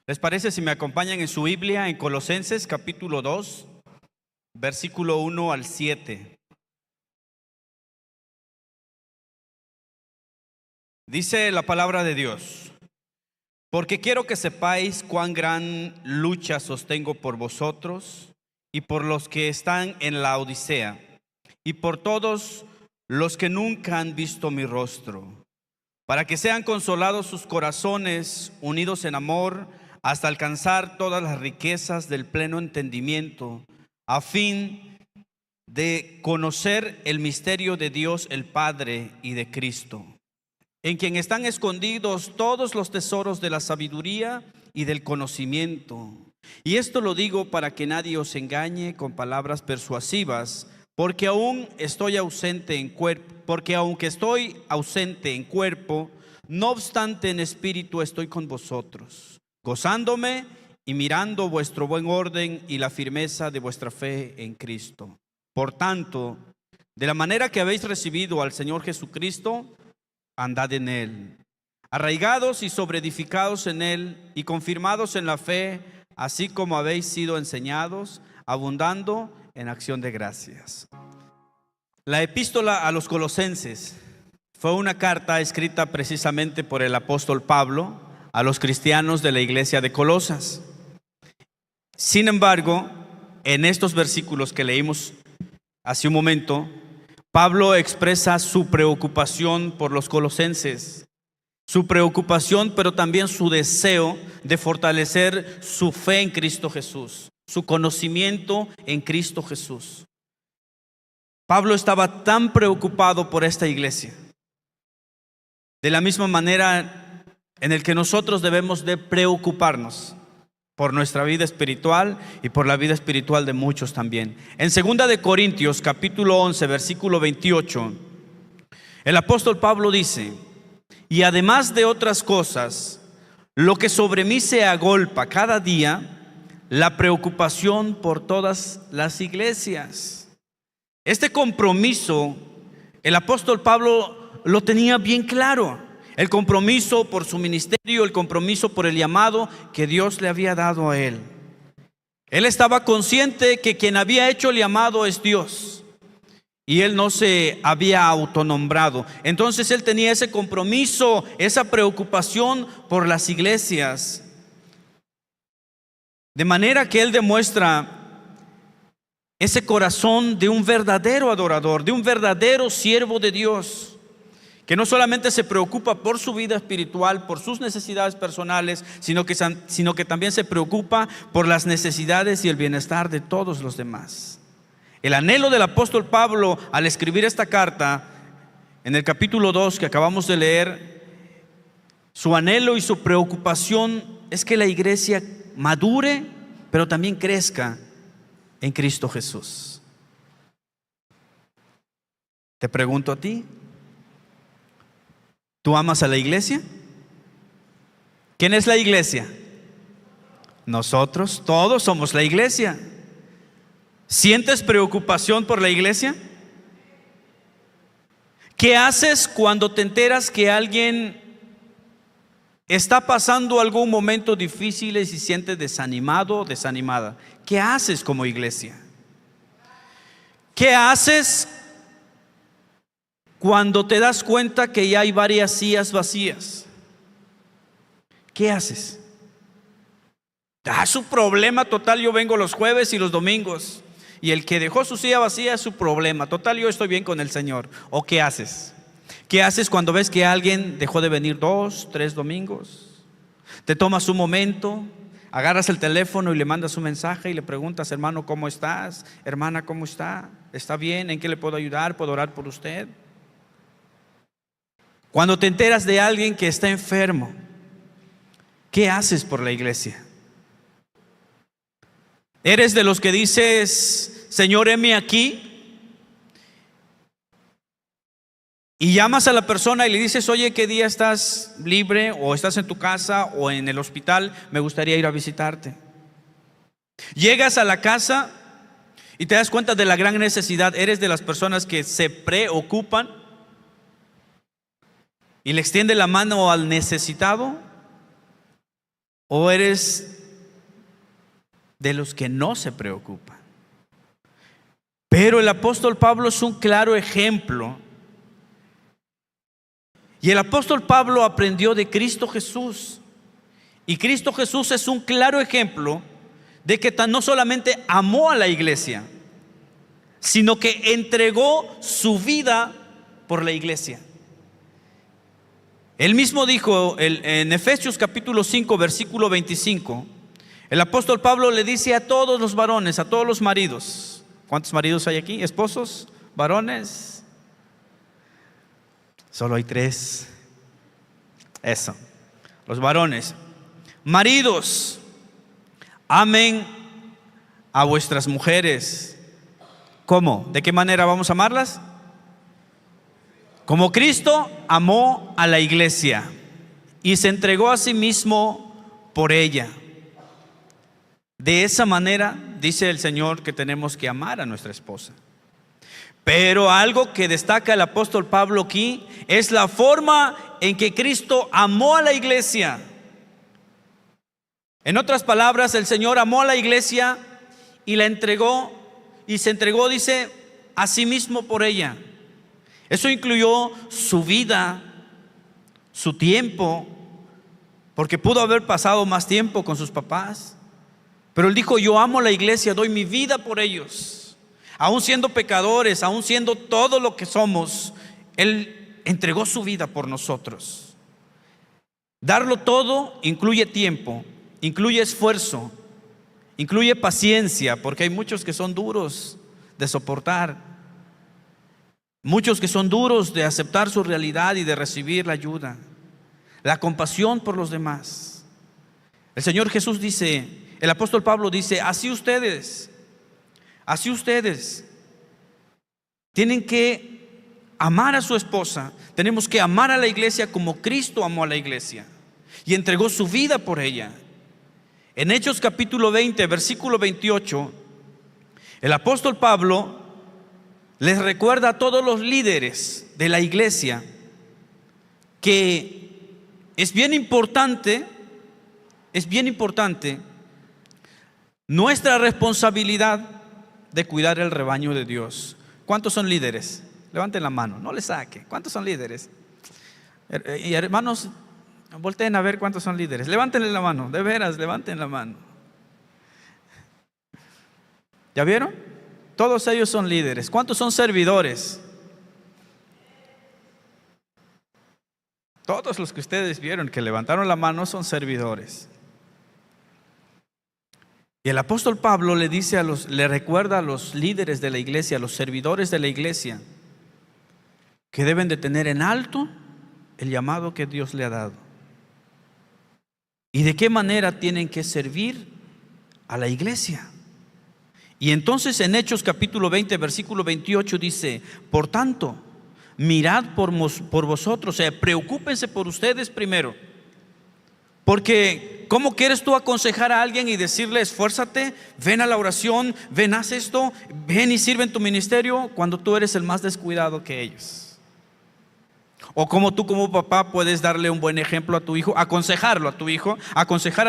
¿Les parece si me acompañan en su Biblia en Colosenses capítulo 2, versículo 1 al 7? Dice la palabra de Dios: porque quiero que sepáis cuán gran lucha sostengo por vosotros y por los que están en la Odisea y por todos los que nunca han visto mi rostro, para que sean consolados sus corazones, unidos en amor, hasta alcanzar todas las riquezas del pleno entendimiento, a fin de conocer el misterio de Dios el Padre y de Cristo, en quien están escondidos todos los tesoros de la sabiduría y del conocimiento. Y esto lo digo para que nadie os engañe con palabras persuasivas, porque aunque estoy ausente en cuerpo, no obstante en espíritu estoy con vosotros, gozándome y mirando vuestro buen orden y la firmeza de vuestra fe en Cristo. Por tanto, de la manera que habéis recibido al Señor Jesucristo, andad en Él, arraigados y sobreedificados en Él y confirmados en la fe, así como habéis sido enseñados, abundando en acción de gracias. La epístola a los Colosenses fue una carta escrita precisamente por el apóstol Pablo a los cristianos de la iglesia de Colosas. Sin embargo, en estos versículos que leímos hace un momento, Pablo expresa su preocupación por los colosenses, su preocupación, pero también su deseo de fortalecer su fe en Cristo Jesús, su conocimiento en Cristo Jesús. Pablo estaba tan preocupado por esta iglesia, de la misma manera en el que nosotros debemos de preocuparnos por nuestra vida espiritual y por la vida espiritual de muchos también. En 2 de Corintios capítulo 11 versículo 28, el apóstol Pablo dice: y además de otras cosas, lo que sobre mí se agolpa cada día, la preocupación por todas las iglesias. Este compromiso, el apóstol Pablo lo tenía bien claro. El compromiso por su ministerio, el compromiso por el llamado que Dios le había dado a él. Él estaba consciente que quien había hecho el llamado es Dios, y él no se había autonombrado. Entonces él tenía ese compromiso, esa preocupación por las iglesias. De manera que él demuestra ese corazón de un verdadero adorador, de un verdadero siervo de Dios, que no solamente se preocupa por su vida espiritual, por sus necesidades personales, sino que también se preocupa por las necesidades y el bienestar de todos los demás. El anhelo del apóstol Pablo al escribir esta carta, en el capítulo 2 que acabamos de leer, su anhelo y su preocupación es que la iglesia madure, pero también crezca en Cristo Jesús. Te pregunto a ti: ¿tú amas a la iglesia? ¿Quién es la iglesia? Nosotros, todos somos la iglesia. ¿Sientes preocupación por la iglesia? ¿Qué haces cuando te enteras que alguien está pasando algún momento difícil y se siente desanimado o desanimada? ¿Qué haces como iglesia? ¿Qué haces cuando te das cuenta que ya hay varias sillas vacías? ¿Qué haces? Su problema, total, yo vengo los jueves y los domingos, y el que dejó su silla vacía es su problema, total, yo estoy bien con el Señor. ¿O qué haces? ¿Qué haces cuando ves que alguien dejó de venir 2, 3 domingos? Te tomas un momento, agarras el teléfono y le mandas un mensaje y le preguntas: hermano, ¿cómo estás? Hermana, ¿cómo está? ¿Está bien? ¿En qué le puedo ayudar? ¿Puedo orar por usted? Cuando te enteras de alguien que está enfermo, ¿qué haces por la iglesia? ¿Eres de los que dices: Señor, heme aquí? Y llamas a la persona y le dices: oye, ¿qué día estás libre? O estás en tu casa o en el hospital, me gustaría ir a visitarte. Llegas a la casa y te das cuenta de la gran necesidad. ¿Eres de las personas que se preocupan y le extiende la mano al necesitado? o eres de los que no se preocupan? Pero el apóstol Pablo es un claro ejemplo. Y el apóstol Pablo aprendió de Cristo Jesús. Y Cristo Jesús es un claro ejemplo de que no solamente amó a la iglesia, sino que entregó su vida por la iglesia. Él mismo dijo en Efesios capítulo 5, versículo 25, el apóstol Pablo le dice a todos los varones, a todos los maridos. ¿Cuántos maridos hay aquí? ¿Esposos? ¿Varones? Solo hay 3. Eso. Los varones. Maridos, amen a vuestras mujeres. ¿Cómo? ¿De qué manera vamos a amarlas? Como Cristo amó a la iglesia y se entregó a sí mismo por ella. De esa manera dice el Señor que tenemos que amar a nuestra esposa. Pero algo que destaca el apóstol Pablo aquí es la forma en que Cristo amó a la iglesia. En otras palabras, el Señor amó a la iglesia y la entregó, y se entregó, dice, a sí mismo por ella. Eso incluyó su vida, su tiempo, porque pudo haber pasado más tiempo con sus papás. Pero él dijo: yo amo a la iglesia, doy mi vida por ellos. Aún siendo pecadores, aún siendo todo lo que somos, él entregó su vida por nosotros. Darlo todo incluye tiempo, incluye esfuerzo, incluye paciencia, porque hay muchos que son duros de soportar, muchos que son duros de aceptar su realidad y de recibir la ayuda, la compasión por los demás. El Señor Jesús dice, el apóstol Pablo dice: así ustedes tienen que amar a su esposa. Tenemos que amar a la iglesia como Cristo amó a la iglesia y entregó su vida por ella. En Hechos capítulo 20, versículo 28, el apóstol Pablo les recuerda a todos los líderes de la iglesia que es bien importante nuestra responsabilidad de cuidar el rebaño de Dios. ¿Cuántos son líderes? Levanten la mano, no les saque. ¿Cuántos son líderes? Y hermanos, volteen a ver cuántos son líderes. Levántenle la mano, de veras, levanten la mano. ¿Ya vieron? Todos ellos son líderes. ¿Cuántos son servidores? Todos los que ustedes vieron que levantaron la mano son servidores. Y el apóstol Pablo le recuerda a los líderes de la iglesia, a los servidores de la iglesia, que deben de tener en alto el llamado que Dios le ha dado. ¿Y de qué manera tienen que servir a la iglesia? Y entonces en Hechos capítulo 20, versículo 28 dice: por tanto, mirad por vosotros, o sea, preocúpense por ustedes primero. Porque ¿cómo quieres tú aconsejar a alguien y decirle: esfuérzate, ven a la oración, ven, haz esto, ven y sirve en tu ministerio, cuando tú eres el más descuidado que ellos? O como tú como papá puedes darle un buen ejemplo a tu hijo, aconsejar a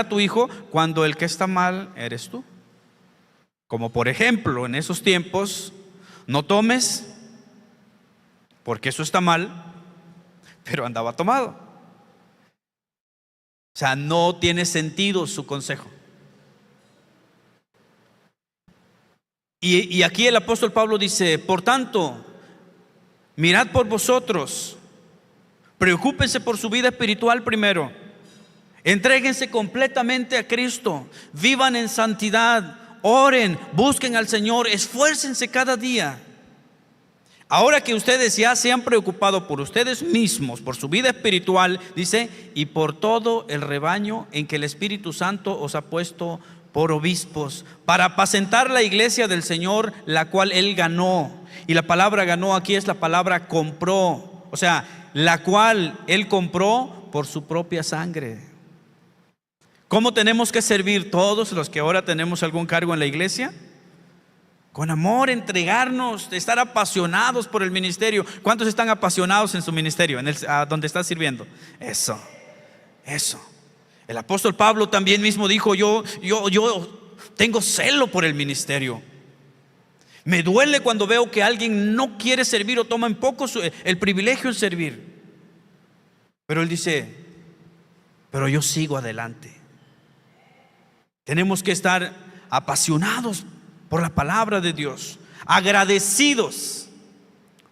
tu hijo cuando el que está mal eres tú. Como por ejemplo, en esos tiempos, no tomes, porque eso está mal, pero andaba tomado. O sea, no tiene sentido su consejo. Y aquí el apóstol Pablo dice: por tanto, mirad por vosotros, preocúpense por su vida espiritual primero, entréguense completamente a Cristo, vivan en santidad, oren, busquen al Señor, esfuércense cada día. Ahora que ustedes ya se han preocupado por ustedes mismos, por su vida espiritual, dice, y por todo el rebaño en que el Espíritu Santo os ha puesto por obispos, para apacentar la iglesia del Señor, la cual Él ganó. Y la palabra ganó aquí es la palabra compró, o sea, la cual Él compró por su propia sangre. ¿Cómo tenemos que servir todos los que ahora tenemos algún cargo en la iglesia? Con amor, entregarnos, estar apasionados por el ministerio. ¿Cuántos están apasionados en su ministerio, donde están sirviendo? Eso. El apóstol Pablo también mismo dijo: yo tengo celo por el ministerio. Me duele cuando veo que alguien no quiere servir o toma en poco el privilegio de servir. Pero él dice: pero yo sigo adelante. Tenemos que estar apasionados por la palabra de Dios, agradecidos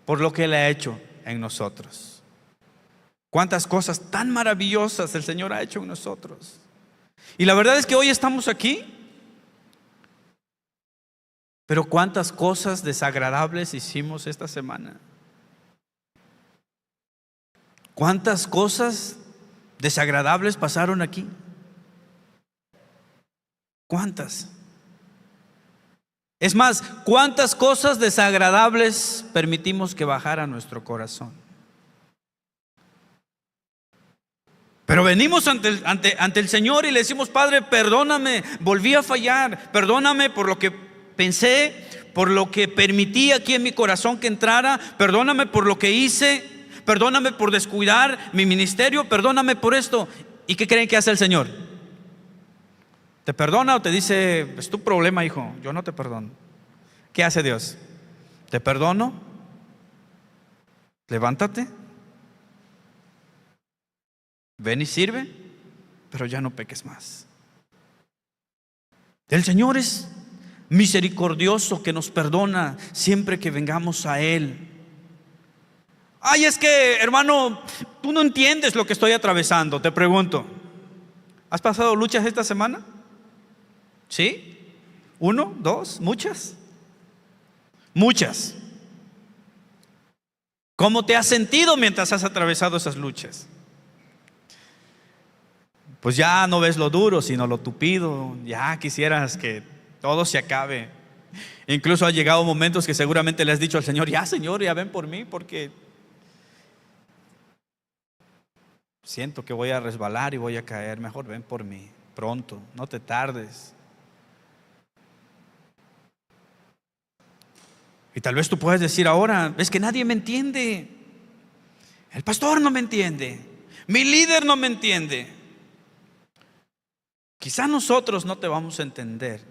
por lo que Él ha hecho en nosotros. Cuántas cosas tan maravillosas el Señor ha hecho en nosotros. Y la verdad es que hoy estamos aquí, pero cuántas cosas desagradables hicimos esta semana. Cuántas cosas desagradables pasaron aquí. ¿Cuántas? Es más, ¿cuántas cosas desagradables permitimos que bajara a nuestro corazón? Pero venimos ante el Señor y le decimos: Padre, perdóname, volví a fallar. Perdóname por lo que pensé, por lo que permití aquí en mi corazón que entrara. Perdóname por lo que hice. Perdóname por descuidar mi ministerio. Perdóname por esto. ¿Y qué creen que hace el Señor? ¿Te perdona o te dice: es tu problema, hijo, yo no te perdono? ¿Qué hace Dios? Te perdono, levántate, ven y sirve, pero ya no peques más. El Señor es misericordioso, que nos perdona siempre que vengamos a Él. Ay, es que, hermano, tú no entiendes lo que estoy atravesando. Te pregunto, ¿has pasado luchas esta semana? ¿Sí? ¿Uno? ¿Dos? ¿Muchas? Muchas. ¿Cómo te has sentido mientras has atravesado esas luchas? Pues ya no ves lo duro, sino lo tupido. Ya quisieras que todo se acabe. Incluso ha llegado momentos que seguramente le has dicho al Señor: ya, Señor, ya ven por mí, porque siento que voy a resbalar y voy a caer. Mejor ven por mí, pronto, no te tardes. Y tal vez tú puedas decir ahora: es que nadie me entiende. El pastor no me entiende. Mi líder no me entiende. Quizá nosotros no te vamos a entender,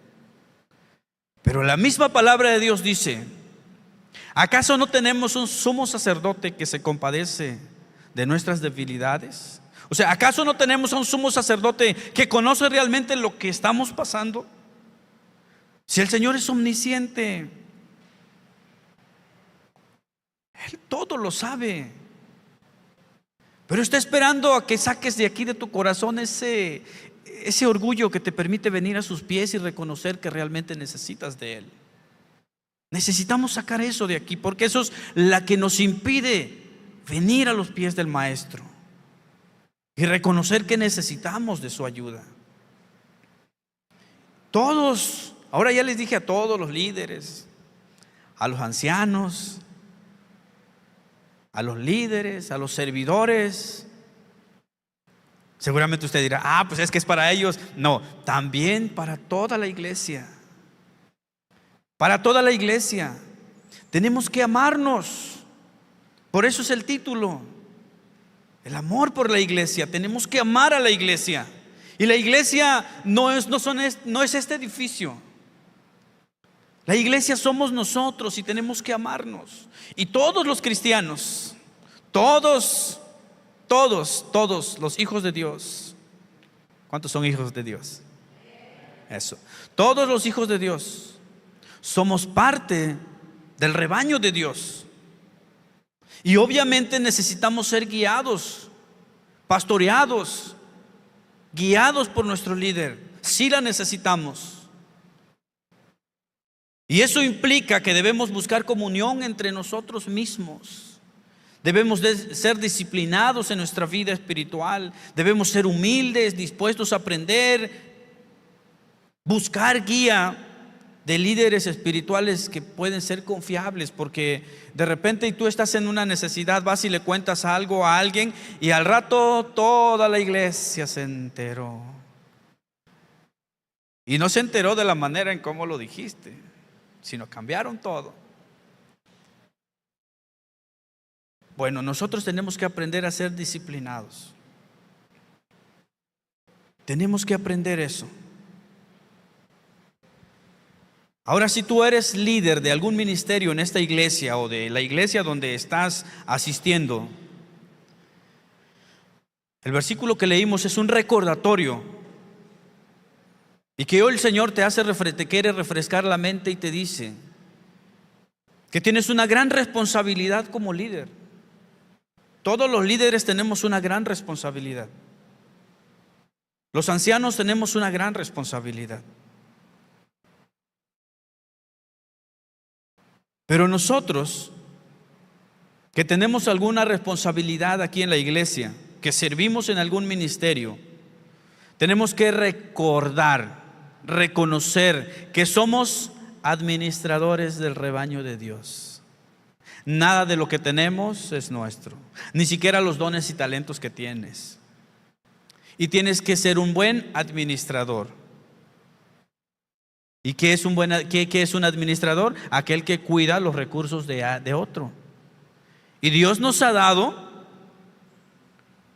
pero la misma palabra de Dios dice: ¿acaso no tenemos un sumo sacerdote que se compadece de nuestras debilidades? O sea, ¿acaso no tenemos a un sumo sacerdote que conoce realmente lo que estamos pasando? Si el Señor es omnisciente, Él todo lo sabe, pero está esperando a que saques de aquí, de tu corazón, ese orgullo que te permite venir a sus pies y reconocer que realmente necesitas de Él. Necesitamos sacar eso de aquí, porque eso es la que nos impide venir a los pies del Maestro y reconocer que necesitamos de su ayuda. Todos, ahora ya les dije a todos los líderes, a los ancianos, a los líderes, a los servidores. Seguramente usted dirá: pues es que es para ellos. No, también para toda la iglesia. Para toda la iglesia. Tenemos que amarnos. Por eso es el título, el amor por la iglesia. Tenemos que amar a la iglesia. Y la iglesia no es este edificio. La iglesia somos nosotros y tenemos que amarnos. Y todos los cristianos, todos los hijos de Dios. ¿Cuántos son hijos de Dios? Eso. Todos los hijos de Dios somos parte del rebaño de Dios. Y obviamente necesitamos ser guiados, pastoreados, guiados por nuestro líder. Sí la necesitamos. Y eso implica que debemos buscar comunión entre nosotros mismos. Debemos ser disciplinados en nuestra vida espiritual. Debemos ser humildes, dispuestos a aprender, buscar guía de líderes espirituales que pueden ser confiables, porque de repente tú estás en una necesidad, vas y le cuentas algo a alguien y al rato toda la iglesia se enteró. Y no se enteró de la manera en cómo lo dijiste, sino cambiaron todo. Bueno, nosotros tenemos que aprender a ser disciplinados. Tenemos que aprender eso. Ahora, si tú eres líder de algún ministerio en esta iglesia o de la iglesia donde estás asistiendo, el versículo que leímos es un recordatorio, y que hoy el Señor te quiere refrescar la mente y te dice que tienes una gran responsabilidad como líder. Todos los líderes tenemos una gran responsabilidad. Los ancianos tenemos una gran responsabilidad. Pero nosotros, que tenemos alguna responsabilidad aquí en la iglesia, que servimos en algún ministerio, tenemos que recordar, reconocer que somos administradores del rebaño de Dios. Nada de lo que tenemos es nuestro, ni siquiera los dones y talentos que tienes. Y tienes que ser un buen administrador. ¿Y qué es un administrador? Aquel que cuida los recursos de otro. Y Dios nos ha dado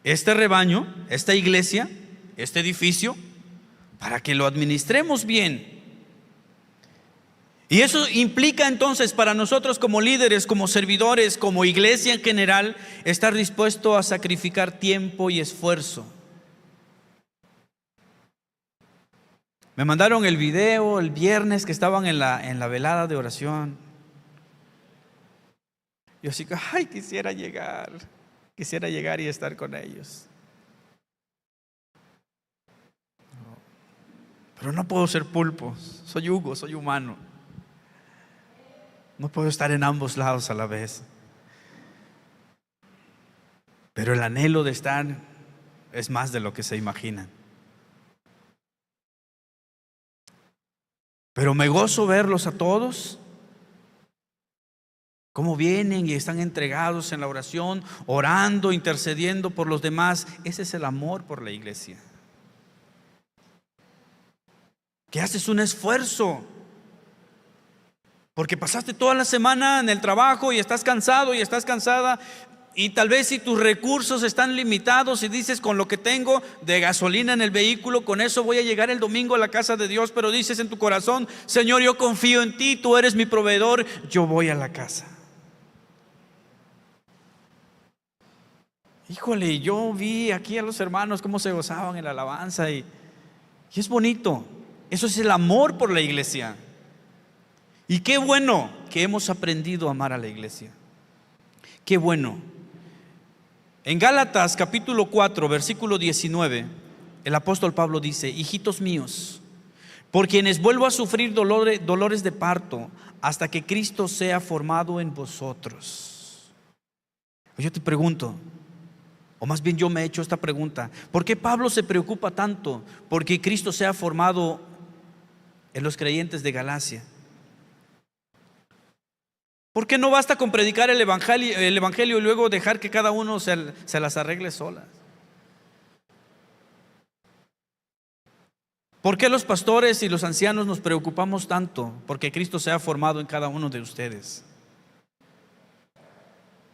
este rebaño, esta iglesia, este edificio, para que lo administremos bien. Y eso implica entonces para nosotros como líderes, como servidores, como iglesia en general, estar dispuesto a sacrificar tiempo y esfuerzo. Me mandaron el video el viernes que estaban en la velada de oración. Yo así que, quisiera llegar y estar con ellos. Pero no puedo ser pulpo, soy Hugo, soy humano. No puedo estar en ambos lados a la vez. Pero el anhelo de estar es más de lo que se imaginan. Pero me gozo verlos a todos, cómo vienen y están entregados en la oración, orando, intercediendo por los demás. Ese es el amor por la iglesia. Que haces un esfuerzo, porque pasaste toda la semana en el trabajo y estás cansado y estás cansada. Y tal vez si tus recursos están limitados y dices, con lo que tengo de gasolina en el vehículo, con eso voy a llegar el domingo a la casa de Dios. Pero dices en tu corazón, Señor, yo confío en ti, tú eres mi proveedor, yo voy a la casa. Híjole, yo vi aquí a los hermanos cómo se gozaban en la alabanza y es bonito. Eso es el amor por la iglesia. Y qué bueno que hemos aprendido a amar a la iglesia. Qué bueno. En Gálatas capítulo 4 versículo 19, el apóstol Pablo dice: hijitos míos, por quienes vuelvo a sufrir dolores de parto, hasta que Cristo sea formado en vosotros. Yo te pregunto, o más bien yo me he hecho esta pregunta: ¿por qué Pablo se preocupa tanto porque Cristo sea formado en los creyentes de Galacia? ¿Por qué no basta con predicar el evangelio y luego dejar que cada uno se las arregle solas? ¿Por qué los pastores y los ancianos nos preocupamos tanto porque Cristo sea formado en cada uno de ustedes?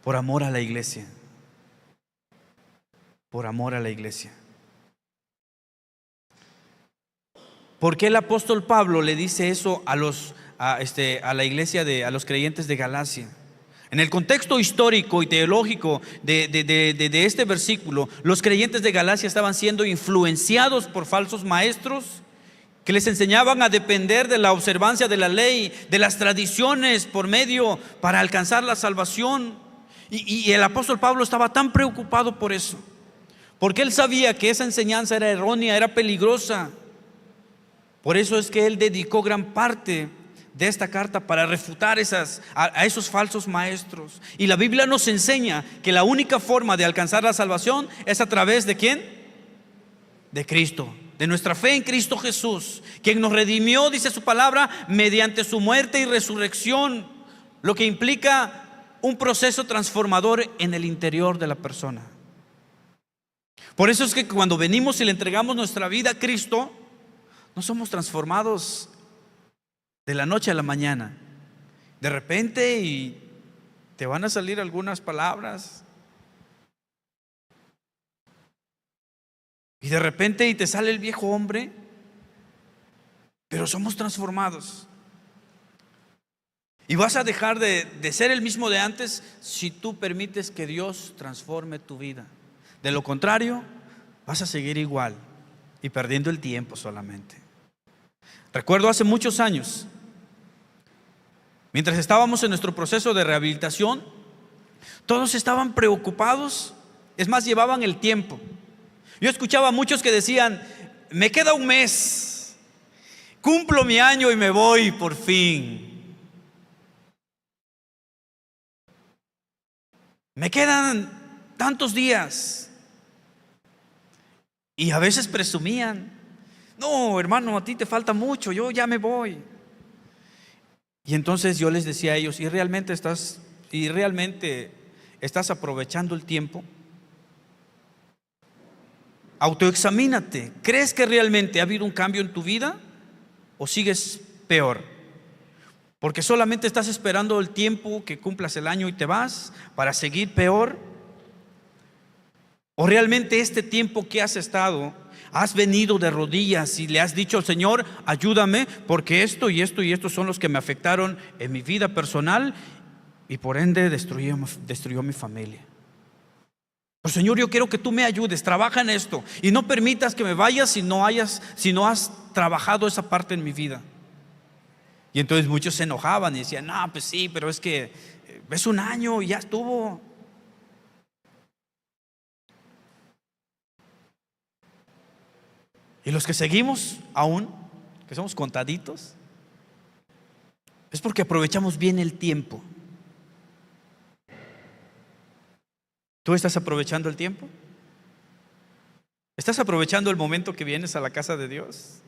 Por amor a la iglesia. Por amor a la iglesia. ¿Por qué el apóstol Pablo le dice eso a la iglesia a los creyentes de Galacia? En el contexto histórico y teológico de este versículo, los creyentes de Galacia estaban siendo influenciados por falsos maestros que les enseñaban a depender de la observancia de la ley, de las tradiciones para alcanzar la salvación. Y el apóstol Pablo estaba tan preocupado por eso, porque él sabía que esa enseñanza era errónea, era peligrosa. Por eso es que él dedicó gran parte de esta carta para refutar a esos falsos maestros. Y la Biblia nos enseña que la única forma de alcanzar la salvación es a través ¿de quién? De Cristo, de nuestra fe en Cristo Jesús, quien nos redimió, dice su palabra, mediante su muerte y resurrección, lo que implica un proceso transformador en el interior de la persona. Por eso es que cuando venimos y le entregamos nuestra vida a Cristo, no somos transformados de la noche a la mañana. De repente y te van a salir algunas palabras Y de repente y te sale el viejo hombre, pero somos transformados. Y vas a dejar de ser el mismo de antes si tú permites que Dios transforme tu vida. De lo contrario, vas a seguir igual y perdiendo el tiempo solamente. Recuerdo hace muchos años, mientras estábamos en nuestro proceso de rehabilitación, todos estaban preocupados, es más, llevaban el tiempo. Yo escuchaba a muchos que decían: me queda un mes, cumplo mi año y me voy por fin. Me quedan tantos días. Y a veces presumían: no, hermano, a ti te falta mucho, yo ya me voy. Y entonces yo les decía a ellos: ¿y realmente estás aprovechando el tiempo? Autoexamínate. ¿Crees que realmente ha habido un cambio en tu vida o sigues peor? Porque solamente estás esperando el tiempo que cumplas el año y te vas para seguir peor. ¿O realmente este tiempo que has estado, has venido de rodillas y le has dicho al Señor: ayúdame, porque esto y esto y esto son los que me afectaron en mi vida personal y por ende destruyó mi familia? Pues Señor, yo quiero que tú me ayudes, trabaja en esto y no permitas que me vayas si no has trabajado esa parte en mi vida. Y entonces muchos se enojaban y decían: no, pues sí, pero es que es un año y ya estuvo. Y los que seguimos aún, que somos contaditos, es porque aprovechamos bien el tiempo. ¿Tú estás aprovechando el tiempo? ¿Estás aprovechando el momento que vienes a la casa de Dios?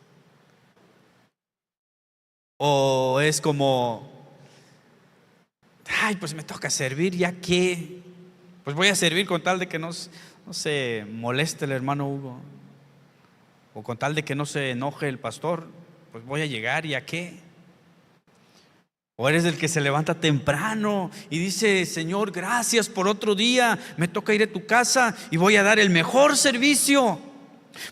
¿O es como: ay, pues me toca servir, ya que pues voy a servir con tal de que no se moleste el hermano Hugo, o con tal de que no se enoje el pastor, pues voy a llegar, ¿ya qué? O eres el que se levanta temprano y dice: Señor, gracias por otro día, me toca ir a tu casa y voy a dar el mejor servicio,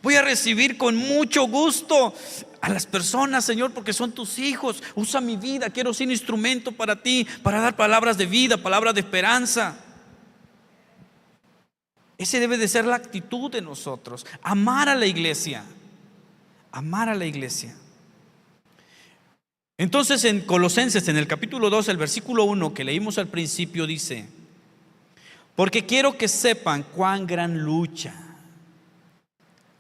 voy a recibir con mucho gusto a las personas, Señor, porque son tus hijos. Usa mi vida, quiero ser instrumento para ti, para dar palabras de vida, palabras de esperanza. Ese debe de ser la actitud de nosotros: amar a la iglesia, amar a la iglesia. Entonces en Colosenses, en el capítulo 2, el versículo 1 que leímos al principio, dice: porque quiero que sepan cuán gran lucha.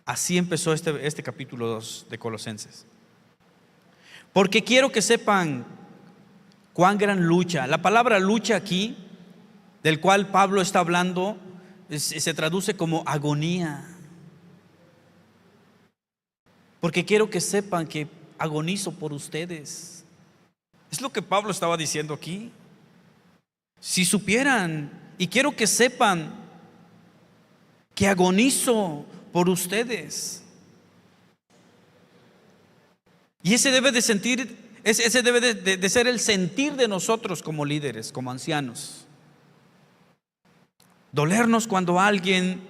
Así empezó este capítulo 2 de Colosenses. Porque quiero que sepan cuán gran lucha. La palabra lucha aquí, del cual Pablo está hablando, se traduce como agonía. Porque quiero que sepan que agonizo por ustedes. Es lo que Pablo estaba diciendo aquí. Si supieran, y quiero que sepan que agonizo por ustedes. Y ese debe de ser el sentir de nosotros como líderes, como ancianos. Dolernos cuando alguien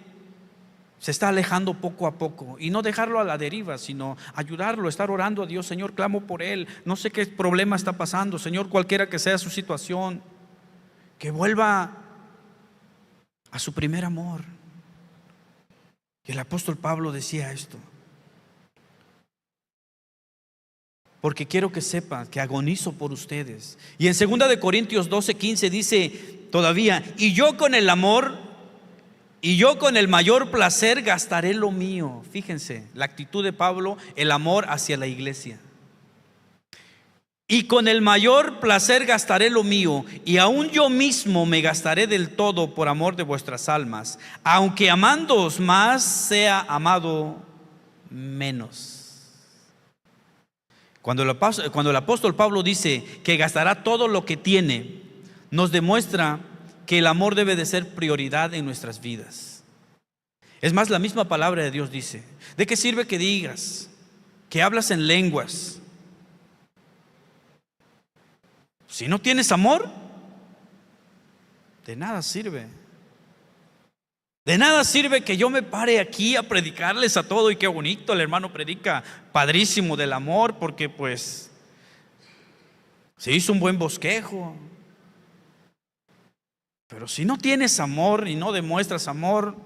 se está alejando poco a poco y no dejarlo a la deriva, sino ayudarlo, estar orando a Dios: Señor, clamo por él, no sé qué problema está pasando, Señor, cualquiera que sea su situación, que vuelva a su primer amor. Y el apóstol Pablo decía esto: porque quiero que sepan que agonizo por ustedes. Y en 2 de Corintios 12:15 dice todavía: y yo con el mayor placer gastaré lo mío. Fíjense la actitud de Pablo, el amor hacia la iglesia. Y con el mayor placer gastaré lo mío, y aún yo mismo me gastaré del todo por amor de vuestras almas, aunque amándoos más sea amado menos. Cuando el apóstol Pablo dice que gastará todo lo que tiene, nos demuestra que el amor debe de ser prioridad en nuestras vidas. Es más, la misma palabra de Dios dice: ¿de qué sirve que digas que hablas en lenguas si no tienes amor? De nada sirve. De nada sirve que yo me pare aquí a predicarles a todo, y qué bonito, el hermano predica padrísimo del amor, porque pues se hizo un buen bosquejo. Pero si no tienes amor y no demuestras amor,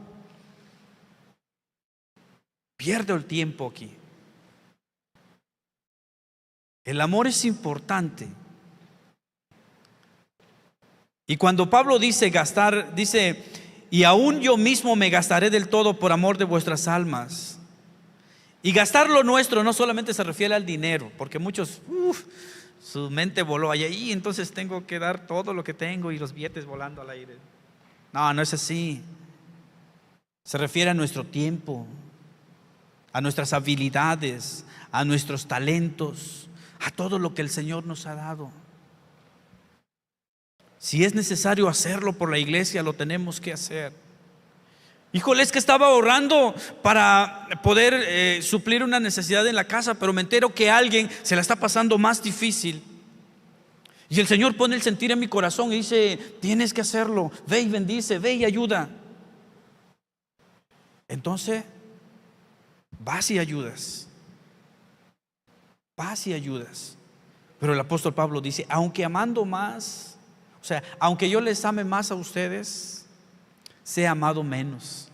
pierdo el tiempo aquí. El amor es importante. Y cuando Pablo dice gastar, dice: y aún yo mismo me gastaré del todo por amor de vuestras almas. Y gastar lo nuestro no solamente se refiere al dinero, porque muchos, su mente voló allá y entonces tengo que dar todo lo que tengo y los billetes volando al aire. No, no es así. Se refiere a nuestro tiempo, a nuestras habilidades, a nuestros talentos, a todo lo que el Señor nos ha dado. Si es necesario hacerlo por la iglesia, lo tenemos que hacer. Híjole, es que estaba ahorrando para poder suplir una necesidad en la casa, pero me entero que alguien se la está pasando más difícil. Y el Señor pone el sentir en mi corazón y dice: tienes que hacerlo, ve y bendice, ve y ayuda. Entonces, vas y ayudas. Vas y ayudas. Pero el apóstol Pablo dice: aunque amando más, o sea, aunque yo les ame más a ustedes, sea amado menos.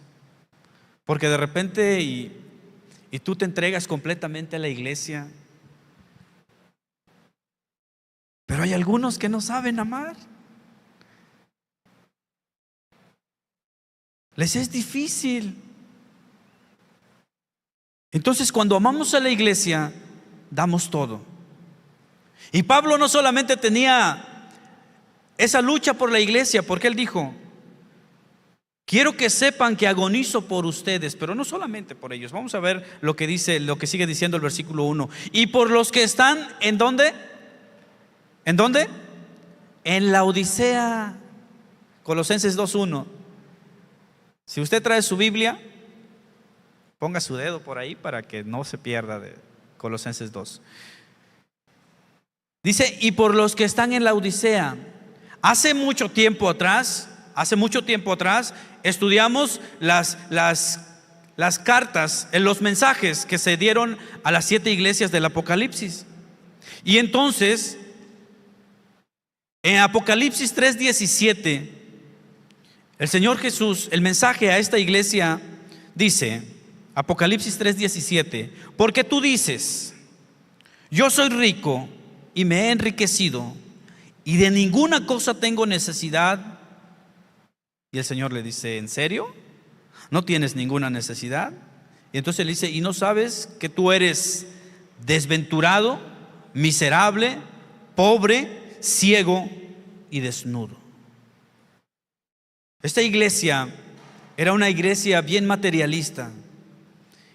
Porque de repente y tú te entregas completamente a la iglesia, pero hay algunos que no saben amar. Les es difícil. Entonces, cuando amamos a la iglesia, damos todo. Y Pablo no solamente tenía esa lucha por la iglesia, porque él dijo: quiero que sepan que agonizo por ustedes, pero no solamente por ellos. Vamos a ver lo que dice, lo que sigue diciendo el versículo 1. Y por los que están, ¿en dónde? ¿En dónde? En la Odisea. Colosenses 2:1. Si usted trae su Biblia, ponga su dedo por ahí para que no se pierda de Colosenses 2. Dice: y por los que están en la Odisea. Hace mucho tiempo atrás estudiamos las cartas, los mensajes que se dieron a las 7 iglesias del Apocalipsis. Y entonces, en Apocalipsis 3:17, el Señor Jesús, el mensaje a esta iglesia dice, Apocalipsis 3:17: porque tú dices: yo soy rico y me he enriquecido y de ninguna cosa tengo necesidad. Y el Señor le dice: ¿en serio? ¿No tienes ninguna necesidad? Y entonces le dice: ¿y no sabes que tú eres desventurado, miserable, pobre, ciego y desnudo? Esta iglesia era una iglesia bien materialista.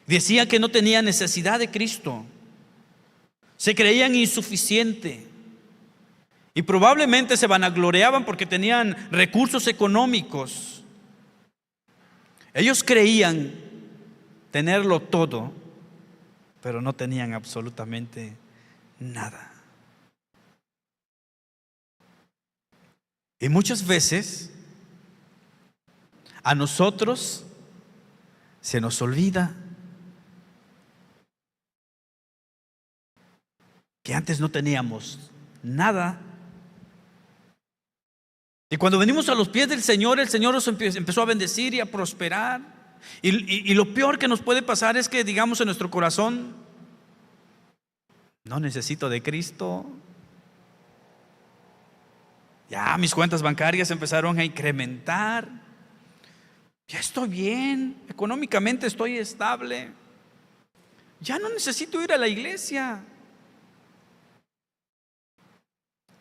Decía que no tenía necesidad de Cristo. Se creían insuficientes. Y probablemente se vanagloriaban porque tenían recursos económicos. Ellos creían tenerlo todo, pero no tenían absolutamente nada. Y muchas veces a nosotros se nos olvida que antes no teníamos nada. Y cuando venimos a los pies del Señor, el Señor nos empezó a bendecir y a prosperar. Y lo peor que nos puede pasar es que digamos en nuestro corazón: no necesito de Cristo. Ya mis cuentas bancarias empezaron a incrementar. Ya estoy bien, económicamente estoy estable. Ya no necesito ir a la iglesia.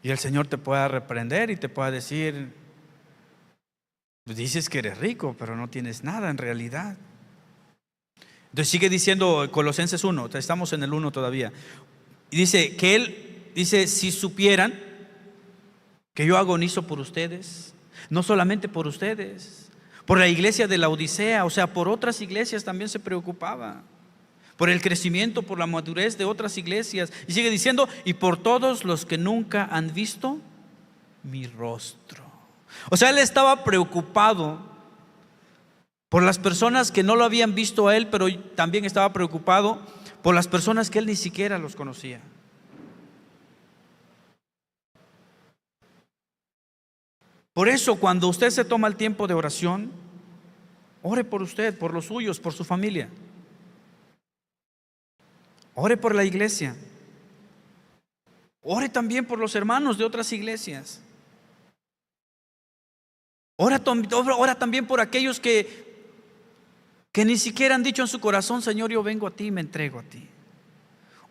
Y el Señor te pueda reprender y te pueda decir: dices que eres rico, pero no tienes nada en realidad. Entonces sigue diciendo Colosenses 1, estamos en el 1 todavía. Y dice que él, dice: si supieran que yo agonizo por ustedes, no solamente por ustedes, por la iglesia de la Odisea, o sea, por otras iglesias también se preocupaba. Por el crecimiento, por la madurez de otras iglesias. Y sigue diciendo: y por todos los que nunca han visto mi rostro. O sea, él estaba preocupado por las personas que no lo habían visto a él, pero también estaba preocupado por las personas que él ni siquiera los conocía. Por eso, cuando usted se toma el tiempo de oración, ore por usted, por los suyos, por su familia. Ore por la iglesia. Ore también por los hermanos de otras iglesias. Ora también por aquellos que ni siquiera han dicho en su corazón: Señor, yo vengo a ti y me entrego a ti.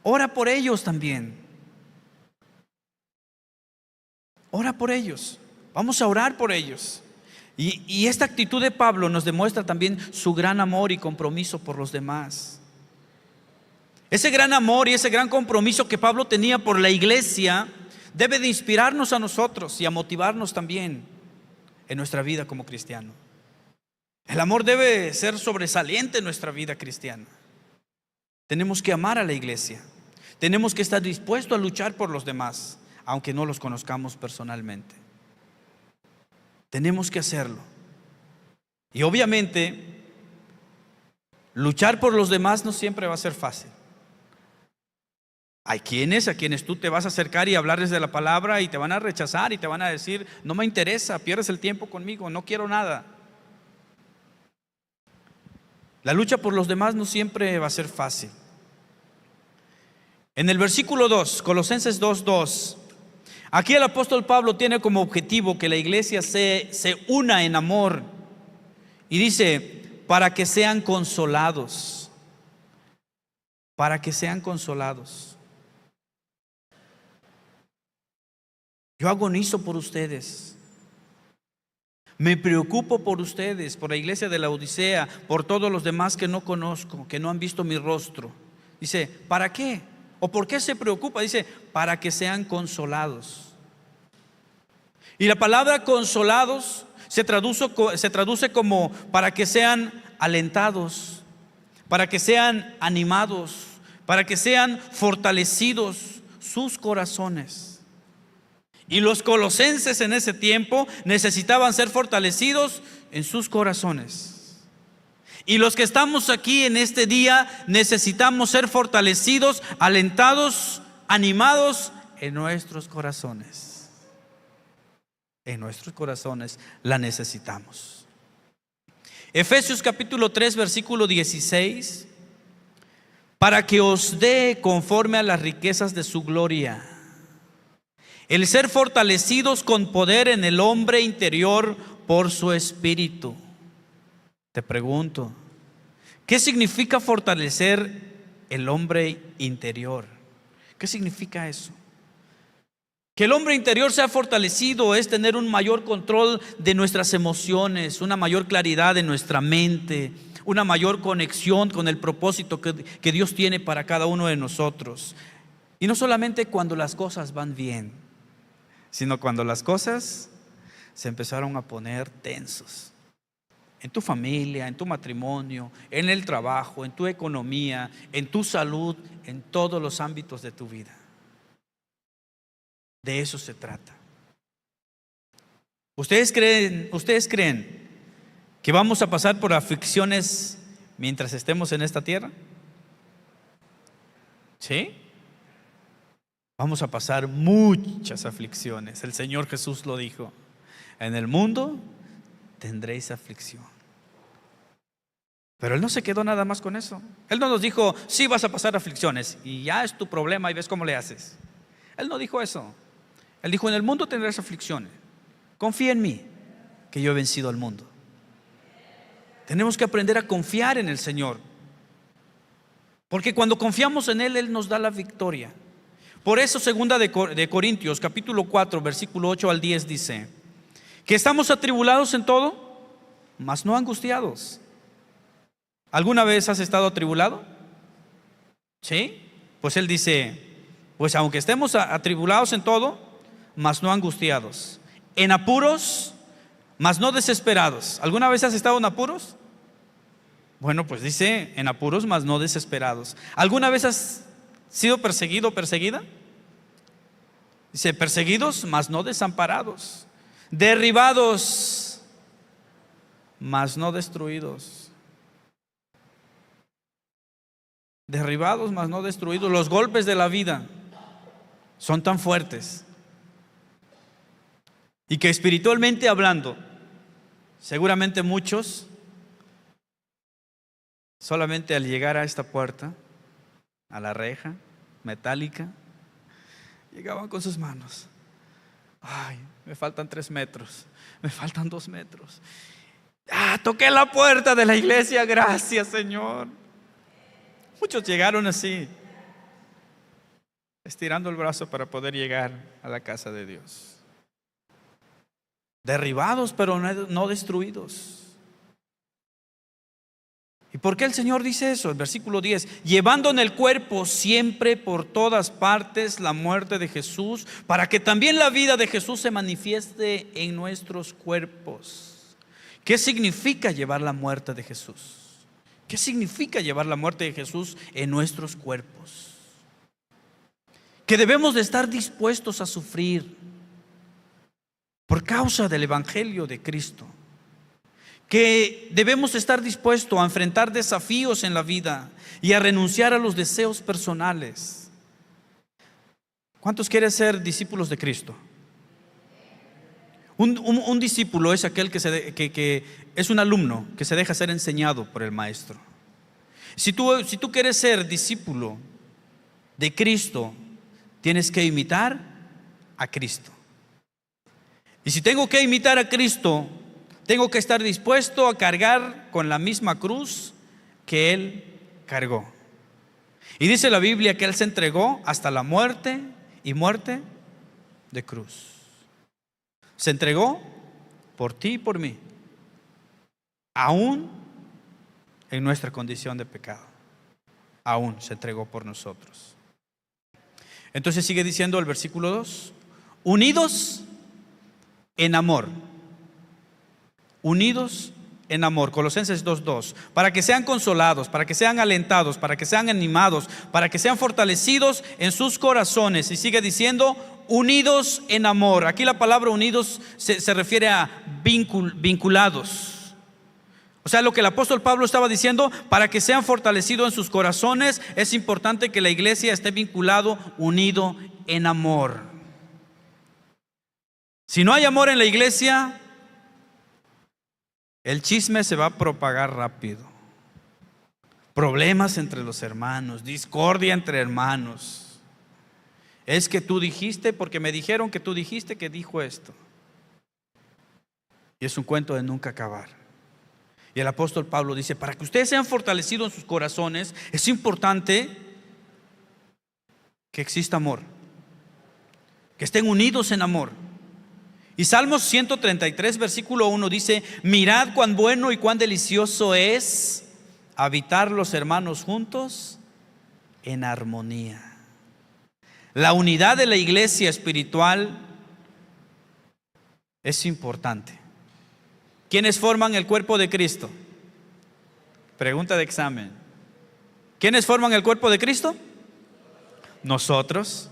Ora por ellos también. Ora por ellos. Vamos a orar por ellos. Y esta actitud de Pablo nos demuestra también su gran amor y compromiso por los demás. Ese gran amor y ese gran compromiso que Pablo tenía por la iglesia debe de inspirarnos a nosotros y a motivarnos también en nuestra vida como cristiano. El amor debe ser sobresaliente en nuestra vida cristiana. Tenemos que amar a la iglesia. Tenemos que estar dispuestos a luchar por los demás, aunque no los conozcamos personalmente. Tenemos que hacerlo. Y obviamente, luchar por los demás no siempre va a ser fácil. Hay a quienes tú te vas a acercar y hablarles de la palabra y te van a rechazar y te van a decir: no me interesa, pierdes el tiempo conmigo, no quiero nada. La lucha por los demás no siempre va a ser fácil. En el versículo 2, Colosenses 2:2, aquí el apóstol Pablo tiene como objetivo que la iglesia se una en amor. Y dice: para que sean consolados. Para que sean consolados. Yo agonizo por ustedes. Me preocupo por ustedes, por la iglesia de la Odisea, por todos los demás que no conozco, que no han visto mi rostro. Dice: ¿para qué? ¿O por qué se preocupa? Dice: para que sean consolados. Y la palabra consolados se traduce como para que sean alentados, para que sean animados, para que sean fortalecidos sus corazones. Y los colosenses en ese tiempo necesitaban ser fortalecidos en sus corazones. Y los que estamos aquí en este día necesitamos ser fortalecidos, alentados, animados en nuestros corazones. En nuestros corazones la necesitamos. Efesios capítulo 3 versículo 16: para que os dé conforme a las riquezas de su gloria el ser fortalecidos con poder en el hombre interior por su espíritu. Te pregunto, ¿qué significa fortalecer el hombre interior? ¿Qué significa eso? Que el hombre interior sea fortalecido es tener un mayor control de nuestras emociones, una mayor claridad en nuestra mente, una mayor conexión con el propósito que Dios tiene para cada uno de nosotros. Y no solamente cuando las cosas van bien, sino cuando las cosas se empezaron a poner tensos. En tu familia, en tu matrimonio, en el trabajo, en tu economía, en tu salud, en todos los ámbitos de tu vida. De eso se trata. ¿Ustedes creen que vamos a pasar por aflicciones mientras estemos en esta tierra? ¿Sí? Vamos a pasar muchas aflicciones. El Señor Jesús lo dijo: en el mundo tendréis aflicción. Pero Él no se quedó nada más con eso. Él no nos dijo: sí, vas a pasar aflicciones y ya es tu problema y ves cómo le haces. Él no dijo eso. Él dijo: en el mundo tendrás aflicciones. Confía en mí, que yo he vencido al mundo. Tenemos que aprender a confiar en el Señor, porque cuando confiamos en Él, Él nos da la victoria. Por eso segunda de Corintios capítulo 4 versículo 8 al 10 dice: que estamos atribulados en todo, mas no angustiados. ¿Alguna vez has estado atribulado? ¿Sí? Pues él dice: pues aunque estemos atribulados en todo, mas no angustiados, en apuros, mas no desesperados. ¿Alguna vez has estado en apuros? Bueno, pues dice: en apuros, mas no desesperados. ¿Alguna vez has sido perseguido o perseguida? Dice: perseguidos, mas no desamparados, derribados, mas no destruidos. Derribados, mas no destruidos. Los golpes de la vida son tan fuertes y que espiritualmente hablando, seguramente muchos, solamente al llegar a esta puerta, a la reja metálica, llegaban con sus manos. Ay, me faltan 3 metros, me faltan 2 metros. Toqué la puerta de la iglesia, gracias Señor. Muchos llegaron así, estirando el brazo para poder llegar a la casa de Dios. Derribados, pero no destruidos. ¿Y por qué el Señor dice eso? El versículo 10: llevando en el cuerpo siempre por todas partes la muerte de Jesús, para que también la vida de Jesús se manifieste en nuestros cuerpos. ¿Qué significa llevar la muerte de Jesús? ¿Qué significa llevar la muerte de Jesús en nuestros cuerpos? Que debemos de estar dispuestos a sufrir por causa del Evangelio de Cristo. Que debemos estar dispuestos a enfrentar desafíos en la vida y a renunciar a los deseos personales. ¿Cuántos quieren ser discípulos de Cristo? Un discípulo es aquel que es un alumno que se deja ser enseñado por el maestro. Si tú quieres ser discípulo de Cristo, tienes que imitar a Cristo. Y si tengo que imitar a Cristo, tengo que estar dispuesto a cargar con la misma cruz que Él cargó. Y dice la Biblia que Él se entregó hasta la muerte, y muerte de cruz. Se entregó por ti y por mí, aún en nuestra condición de pecado. Aún se entregó por nosotros. Entonces sigue diciendo el versículo 2: unidos en amor. Unidos en amor. Colosenses 2:2. Para que sean consolados, para que sean alentados, para que sean animados, para que sean fortalecidos en sus corazones. Y sigue diciendo: unidos en amor. Aquí la palabra unidos se refiere a vinculados. O sea, lo que el apóstol Pablo estaba diciendo: para que sean fortalecidos en sus corazones, es importante que la iglesia esté vinculado, unido en amor. Si no hay amor en la iglesia, el chisme se va a propagar rápido. Problemas entre los hermanos, discordia entre hermanos. Es que tú dijiste, porque me dijeron que tú dijiste que dijo esto. Y es un cuento de nunca acabar. Y el apóstol Pablo dice: para que ustedes sean fortalecidos en sus corazones, es importante que exista amor, que estén unidos en amor. Y Salmos 133 versículo 1 dice: mirad cuán bueno y cuán delicioso es habitar los hermanos juntos en armonía. La unidad de la iglesia espiritual es importante. ¿Quiénes forman el cuerpo de Cristo? Pregunta de examen. ¿Quiénes forman el cuerpo de Cristo? Nosotros.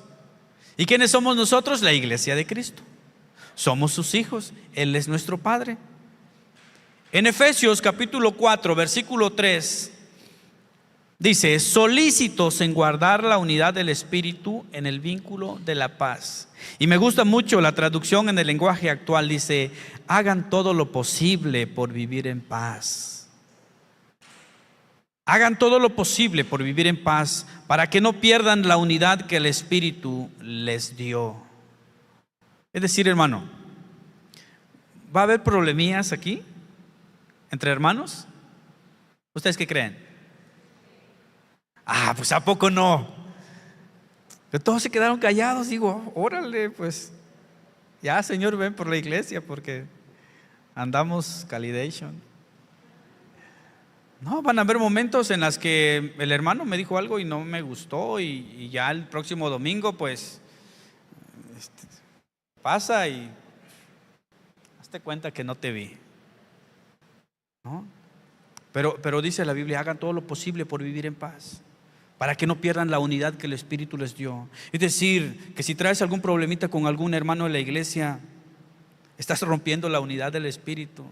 ¿Y quiénes somos nosotros? La iglesia de Cristo. Somos sus hijos, Él es nuestro Padre. En Efesios capítulo 4 versículo 3 dice: solícitos en guardar la unidad del Espíritu en el vínculo de la paz. Y me gusta mucho la traducción en el lenguaje actual, dice: hagan todo lo posible por vivir en paz. Hagan todo lo posible por vivir en paz, para que no pierdan la unidad que el Espíritu les dio. Es decir, hermano, ¿va a haber problemillas aquí entre hermanos? ¿Ustedes qué creen? Pues ¿a poco no? Pero todos se quedaron callados. Digo, órale, pues ya, Señor, ven por la iglesia, porque andamos calidation. No, van a haber momentos en los que el hermano me dijo algo y no me gustó, y ya el próximo domingo pues pasa y hazte cuenta que no te vi, ¿no? Pero dice la Biblia: hagan todo lo posible por vivir en paz, para que no pierdan la unidad que el Espíritu les dio. Es decir, que si traes algún problemita con algún hermano de la iglesia, estás rompiendo la unidad del Espíritu.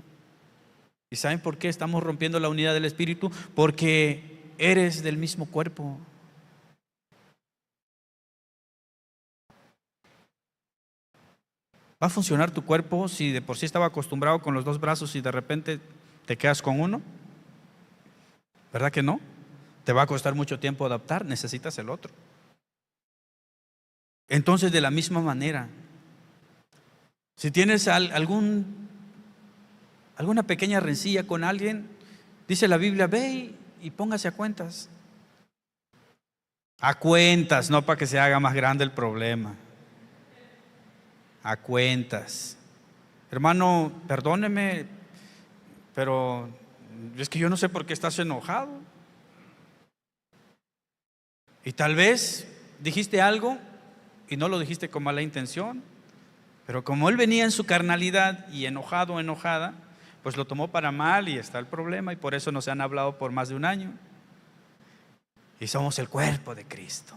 ¿Y saben por qué estamos rompiendo la unidad del Espíritu? Porque eres del mismo cuerpo. ¿Va a funcionar tu cuerpo si de por sí estaba acostumbrado con los dos brazos y de repente te quedas con uno? ¿Verdad que no? Te va a costar mucho tiempo adaptar, necesitas el otro. Entonces, de la misma manera, si tienes alguna pequeña rencilla con alguien, dice la Biblia, ve y póngase a cuentas. A cuentas, no para que se haga más grande el problema. A cuentas. Hermano, perdóneme, pero es que yo no sé por qué estás enojado. Y tal vez dijiste algo y no lo dijiste con mala intención, pero como él venía en su carnalidad y enojado o enojada, pues lo tomó para mal y está el problema, y por eso no se han hablado por más de un año. Y somos el cuerpo de Cristo.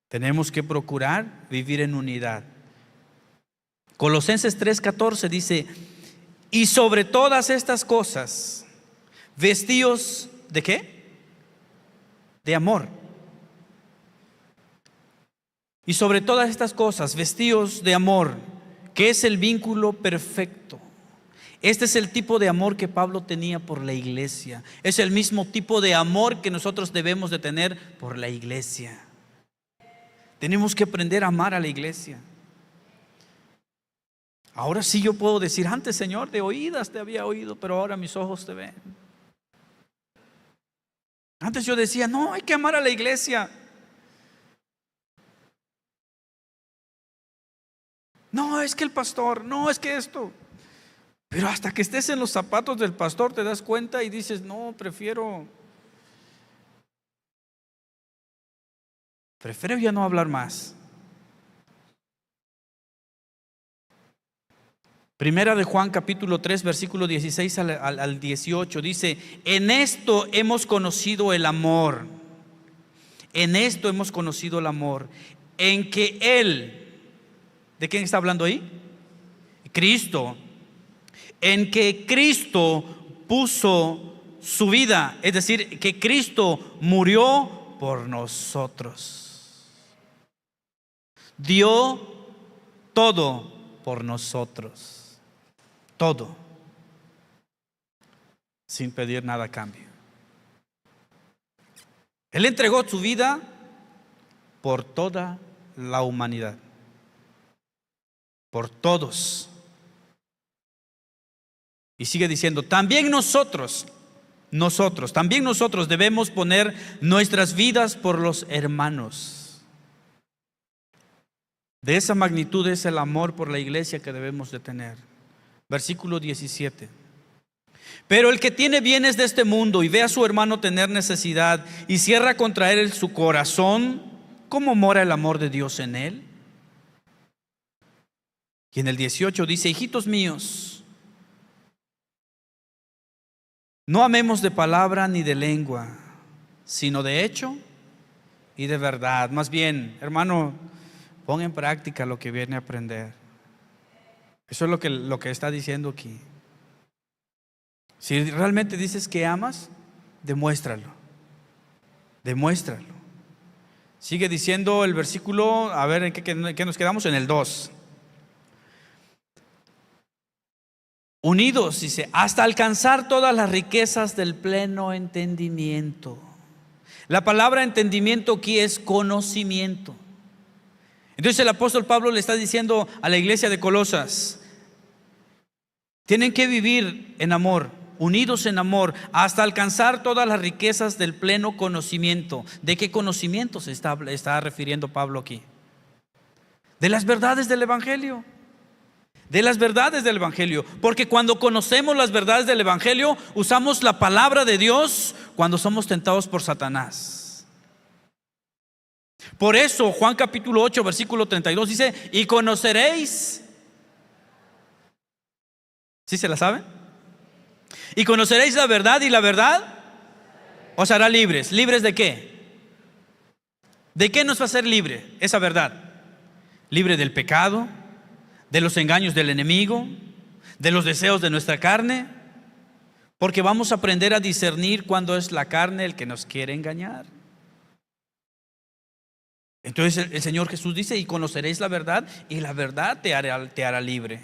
Tenemos que procurar vivir en unidad. Colosenses 3:14 dice: y sobre todas estas cosas, vestíos ¿de qué? De amor. Y sobre todas estas cosas, vestíos de amor, que es el vínculo perfecto. Este es el tipo de amor que Pablo tenía por la iglesia. Es el mismo tipo de amor que nosotros debemos de tener por la iglesia. Tenemos que aprender a amar a la iglesia. Ahora sí yo puedo decir, antes, Señor, de oídas te había oído, pero ahora mis ojos te ven. Antes yo decía, no, hay que amar a la iglesia. No, es que el pastor, no, es que esto. Pero hasta que estés en los zapatos del pastor te das cuenta y dices, no, prefiero ya no hablar más. Primera de Juan capítulo 3 versículo 16 al 18 dice: en esto hemos conocido el amor. En esto hemos conocido el amor, en que Él, ¿de quién está hablando ahí? Cristo. En que Cristo puso su vida, es decir, que Cristo murió por nosotros. Dio todo por nosotros. Todo. Sin pedir nada a cambio. Él entregó su vida por toda la humanidad. Por todos. Y sigue diciendo, también nosotros debemos poner nuestras vidas por los hermanos. De esa magnitud es el amor por la iglesia que debemos de tener. Versículo 17. Pero el que tiene bienes de este mundo y ve a su hermano tener necesidad y cierra contra él su corazón, ¿cómo mora el amor de Dios en él? Y en el 18 dice, hijitos míos, no amemos de palabra ni de lengua, sino de hecho y de verdad. Más bien, hermano, pon en práctica lo que viene a aprender. Eso es lo que está diciendo aquí. Si realmente dices que amas, demuéstralo. Demuéstralo. Sigue diciendo el versículo, a ver, ¿en qué nos quedamos? En el 2. Unidos, dice, hasta alcanzar todas las riquezas del pleno entendimiento. La palabra entendimiento aquí es conocimiento. Entonces el apóstol Pablo le está diciendo a la iglesia de Colosas, tienen que vivir en amor, unidos en amor, hasta alcanzar todas las riquezas del pleno conocimiento. ¿De qué conocimiento se está refiriendo Pablo aquí? De las verdades del evangelio. De las verdades del evangelio, porque cuando conocemos las verdades del evangelio, usamos la palabra de Dios cuando somos tentados por Satanás. Por eso Juan capítulo 8 versículo 32 dice, y conoceréis, ¿sí se la saben? Y conoceréis la verdad, y la verdad os hará libres. ¿Libres de qué? ¿De qué nos va a hacer libre esa verdad? Libre del pecado, de los engaños del enemigo, de los deseos de nuestra carne, porque vamos a aprender a discernir cuando es la carne el que nos quiere engañar. Entonces el Señor Jesús dice: y conoceréis la verdad, y la verdad te hará libre.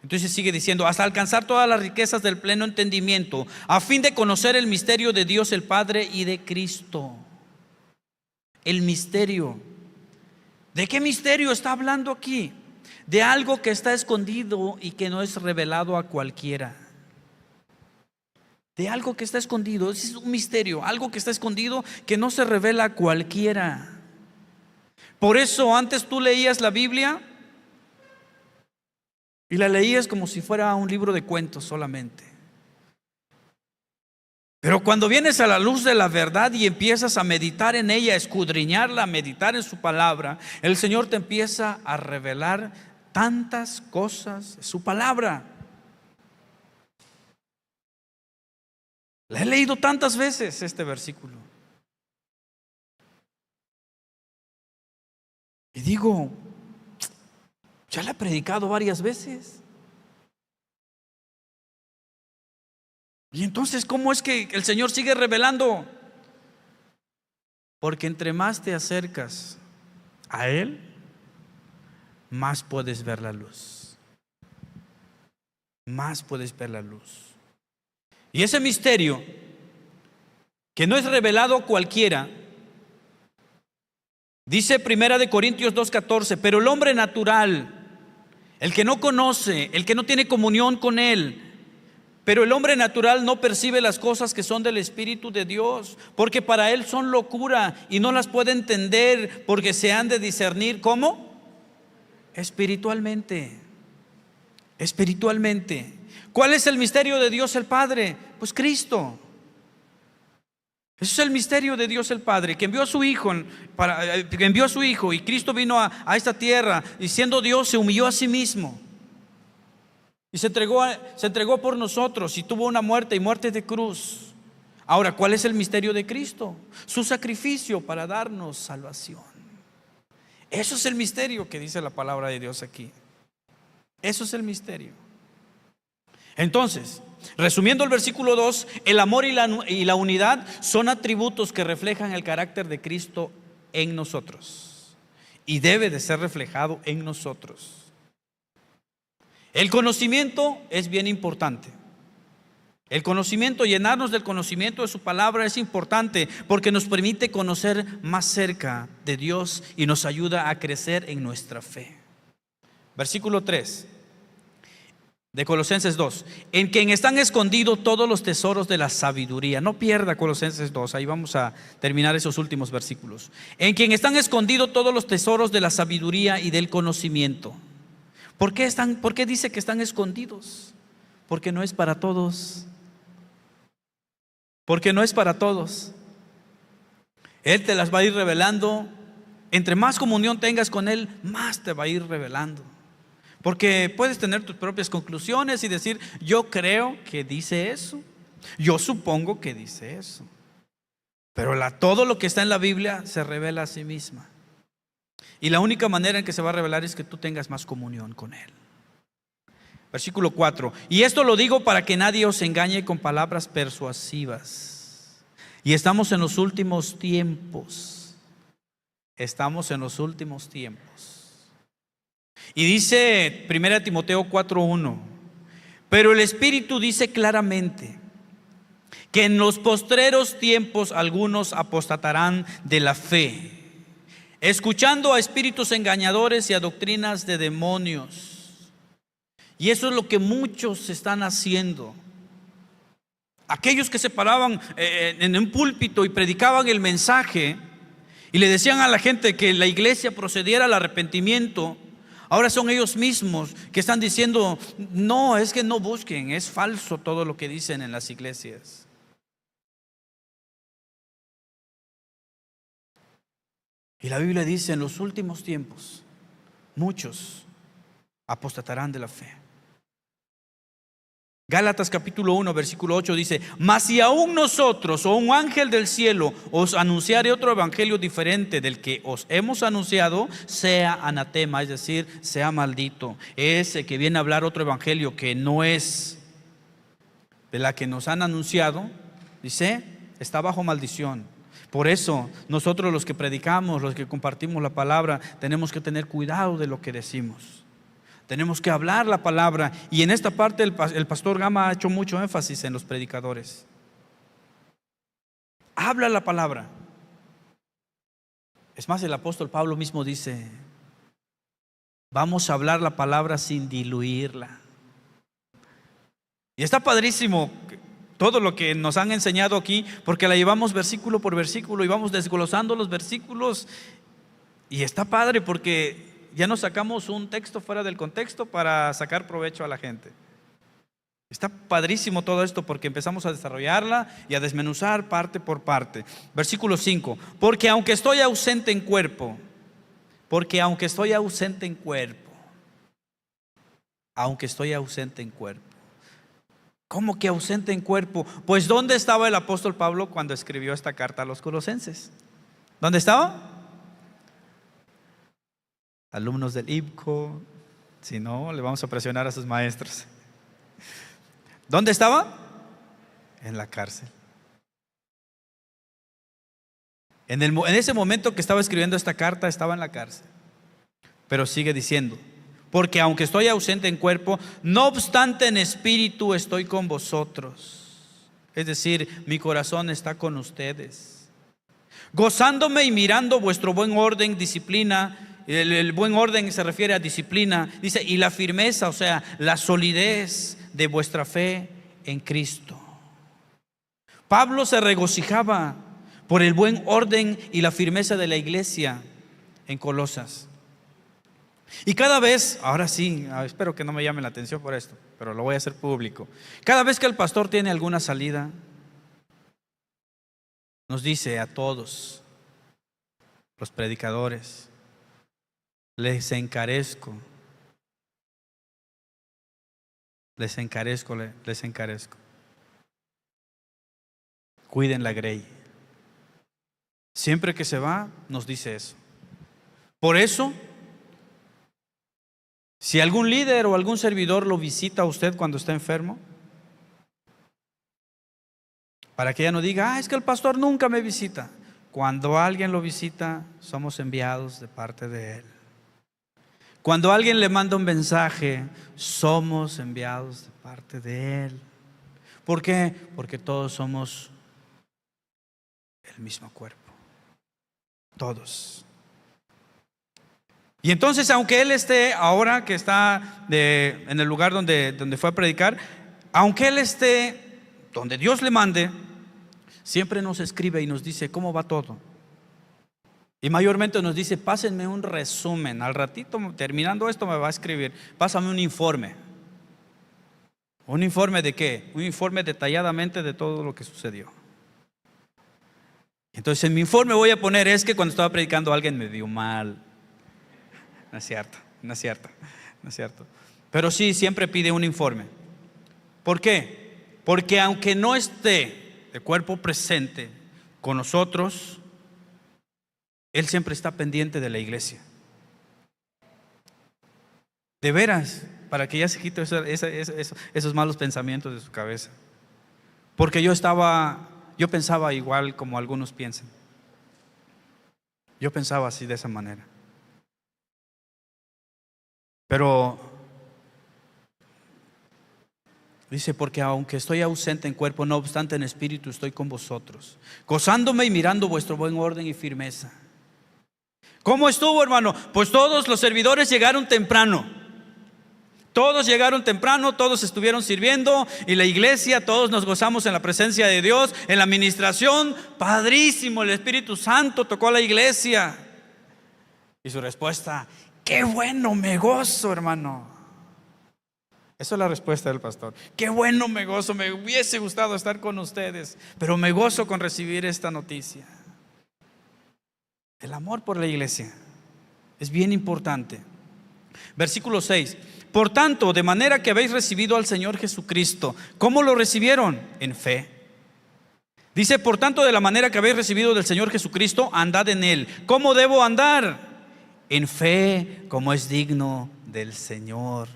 Entonces sigue diciendo: hasta alcanzar todas las riquezas del pleno entendimiento, a fin de conocer el misterio de Dios el Padre y de Cristo. El misterio. ¿De qué misterio está hablando aquí? De algo que está escondido y que no es revelado a cualquiera. De algo que está escondido. Es un misterio, algo que está escondido que no se revela a cualquiera. Por eso antes tú leías la Biblia y la leías como si fuera un libro de cuentos solamente. Pero cuando vienes a la luz de la verdad y empiezas a meditar en ella, a escudriñarla, a meditar en su palabra, el Señor te empieza a revelar tantas cosas de su palabra. La he leído tantas veces este versículo. Y digo, ya la he predicado varias veces. Y entonces, ¿cómo es que el Señor sigue revelando? Porque entre más te acercas a Él, más puedes ver la luz. Más puedes ver la luz. Y ese misterio, que no es revelado a cualquiera, dice 1 Corintios 2:14, pero el hombre natural, el que no conoce, el que no tiene comunión con Él, pero el hombre natural no percibe las cosas que son del Espíritu de Dios, porque para él son locura y no las puede entender, porque se han de discernir, ¿cómo? Espiritualmente. Espiritualmente. ¿Cuál es el misterio de Dios el Padre? Pues Cristo. Ese es el misterio de Dios el Padre, que envió a su Hijo, y Cristo vino a esta tierra, y siendo Dios se humilló a sí mismo. Y se entregó por nosotros y tuvo una muerte, y muerte de cruz. Ahora, ¿cuál es el misterio de Cristo? Su sacrificio para darnos salvación. Eso es el misterio que dice la palabra de Dios aquí. Eso es el misterio. Entonces, resumiendo el versículo 2, el amor y la unidad son atributos que reflejan el carácter de Cristo en nosotros. Y debe de ser reflejado en nosotros. El conocimiento es bien importante. El conocimiento, llenarnos del conocimiento de su palabra es importante porque nos permite conocer más cerca de Dios y nos ayuda a crecer en nuestra fe. Versículo 3 de Colosenses 2. En quien están escondidos todos los tesoros de la sabiduría. No pierda Colosenses 2, ahí vamos a terminar esos últimos versículos. En quien están escondidos todos los tesoros de la sabiduría y del conocimiento. ¿Por qué dice que están escondidos? Porque no es para todos. Porque no es para todos. Él te las va a ir revelando. Entre más comunión tengas con Él, más te va a ir revelando. Porque puedes tener tus propias conclusiones y decir: yo creo que dice eso, yo supongo que dice eso. Pero todo lo que está en la Biblia se revela a sí misma. Y la única manera en que se va a revelar es que tú tengas más comunión con Él. Versículo 4. Y esto lo digo para que nadie os engañe con palabras persuasivas. Y estamos en los últimos tiempos. Estamos en los últimos tiempos. Y dice 1 Timoteo 4:1. Pero el Espíritu dice claramente que en los postreros tiempos algunos apostatarán de la fe, escuchando a espíritus engañadores y a doctrinas de demonios. Y eso es lo que muchos están haciendo. Aquellos que se paraban en un púlpito y predicaban el mensaje y le decían a la gente que la iglesia procediera al arrepentimiento, ahora son ellos mismos que están diciendo: no, es que no busquen, es falso todo lo que dicen en las iglesias. Y la Biblia dice: en los últimos tiempos muchos apostatarán de la fe. Gálatas capítulo 1 versículo 8 dice: mas si aún nosotros o un ángel del cielo os anunciare otro evangelio diferente del que os hemos anunciado, sea anatema, es decir, sea maldito. Ese que viene a hablar otro evangelio que no es de la que nos han anunciado, dice, está bajo maldición. Por eso nosotros los que predicamos, los que compartimos la palabra, tenemos que tener cuidado de lo que decimos. Tenemos que hablar la palabra. Y en esta parte el pastor Gama ha hecho mucho énfasis en los predicadores. Habla la palabra. Es más, el apóstol Pablo mismo dice: vamos a hablar la palabra sin diluirla. Y está padrísimo todo lo que nos han enseñado aquí, porque la llevamos versículo por versículo y vamos desglosando los versículos. Y está padre porque ya no sacamos un texto fuera del contexto para sacar provecho a la gente. Está padrísimo todo esto porque empezamos a desarrollarla y a desmenuzar parte por parte. Versículo 5: porque aunque estoy ausente en cuerpo, aunque estoy ausente en cuerpo. ¿Cómo que ausente en cuerpo? Pues ¿dónde estaba el apóstol Pablo cuando escribió esta carta a los colosenses? ¿Dónde estaba? Alumnos del IPCO, si no, le vamos a presionar a sus maestros. ¿Dónde estaba? En la cárcel. En ese momento que estaba escribiendo esta carta, estaba en la cárcel. Pero sigue diciendo: porque aunque estoy ausente en cuerpo, no obstante en espíritu estoy con vosotros. Es decir, mi corazón está con ustedes, gozándome y mirando vuestro buen orden, disciplina. El buen orden se refiere a disciplina, dice, y la firmeza, o sea, la solidez de vuestra fe en Cristo. Pablo se regocijaba por el buen orden y la firmeza de la iglesia en Colosas. Y cada vez, ahora sí, espero que no me llamen la atención por esto, pero lo voy a hacer público. Cada vez que el pastor tiene alguna salida, nos dice a todos los predicadores: les encarezco. Cuiden la grey. Siempre que se va, nos dice eso. Por eso, si algún líder o algún servidor lo visita a usted cuando está enfermo, para que ella no diga: es que el pastor nunca me visita. Cuando alguien lo visita, somos enviados de parte de él. Cuando alguien le manda un mensaje, somos enviados de parte de él. ¿Por qué? Porque todos somos el mismo cuerpo. Todos. Y entonces, aunque él esté ahora que está en el lugar donde fue a predicar, aunque él esté donde Dios le mande, siempre nos escribe y nos dice cómo va todo. Y mayormente nos dice: pásenme un resumen. Al ratito, terminando esto, me va a escribir: pásame un informe. ¿Un informe de qué? Un informe detalladamente de todo lo que sucedió. Entonces en mi informe voy a poner: es que cuando estaba predicando alguien me vio mal. No es cierto. Pero sí, siempre pide un informe. ¿Por qué? Porque aunque no esté de cuerpo presente con nosotros, él siempre está pendiente de la iglesia. De veras, para que ya se quite esos malos pensamientos de su cabeza. Porque yo pensaba igual como algunos piensan. Yo pensaba así, de esa manera. Pero dice: porque aunque estoy ausente en cuerpo, no obstante en espíritu estoy con vosotros, gozándome y mirando vuestro buen orden y firmeza. ¿Cómo estuvo, hermano? Pues todos los servidores llegaron temprano. Todos estuvieron sirviendo, y la iglesia, todos nos gozamos en la presencia de Dios, en la administración. Padrísimo, el Espíritu Santo tocó a la iglesia. Y su respuesta: qué bueno, me gozo, hermano. Esa es la respuesta del pastor. Qué bueno, me gozo, me hubiese gustado estar con ustedes, pero me gozo con recibir esta noticia. El amor por la iglesia es bien importante. Versículo 6. Por tanto, de manera que habéis recibido al Señor Jesucristo, ¿cómo lo recibieron? En fe. Dice, por tanto, de la manera que habéis recibido del Señor Jesucristo, andad en Él. ¿Cómo debo andar? En fe, como es digno del Señor.